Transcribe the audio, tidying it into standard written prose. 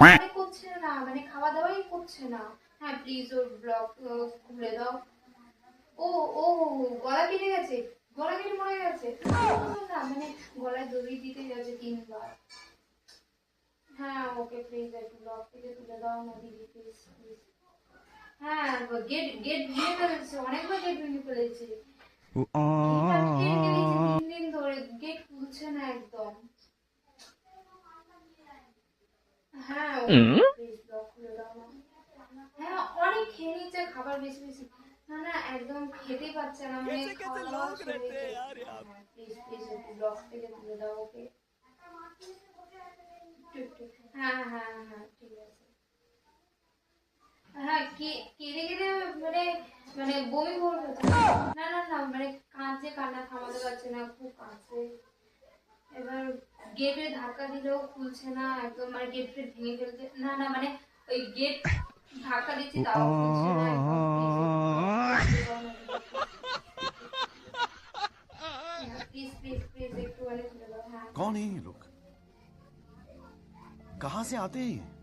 মানে করছে না, মানে খাওয়া দাওয়াই করছে না। হ্যাঁ প্লিজ ওর ব্লগ খুলে দাও। ও ও গলা কেটে গেছে, গলা কেটে মরে গেছে না, মানে গলায় দড়ি দিতে গেছে 3 বার। হ্যাঁ ওকে প্লিজ একটু ব্লগ থেকে তুলে দাও না দিদি প্লিজ প্লিজ। হ্যাঁ গেট গেট ভেঙে ফেলেছে, অনেকবার গেট ভেঙে ফেলেছে। গেট আটকে রেখে দিয়েছে 3 দিন ধরে, গেট খুলছে না একদম। হ্যাঁ প্লিজ ব্লগ খুলে দাও না। হ্যাঁ অনেক খেয়ে নিচ্ছে খাবার বেশি বেশি। না না একদম খেতেই পাচ্ছে না, মানে খাওয়া দাওয়া ছেড়ে দিয়েছে। হ্যাঁ প্লিজ প্লিজ একটু ব্লগ থেকে তুলে দাও ওকে। হ্যাঁ হ্যাঁ হ্যাঁ ঠিক আছে। হ্যাঁ কেঁদে কেঁদে মানে মানে বমি করবে তো। না না না মানে কাঁদছে, কান্না থামাতে পারছে না, খুব কাঁদছে। এবার গেটে ধাক্কা দিলেও খুলছে না একদম, মানে গেট ফেট ভেঙে ফেলছে। না না মানে ওই গেট ধাক্কা দিচ্ছি তাও খুলছে না একদম। প্লিজ প্লিজ প্লিজ একটু খুলে দাও। হ্যাঁ कौन है ये लोग? कहाँ से आते हैं ये?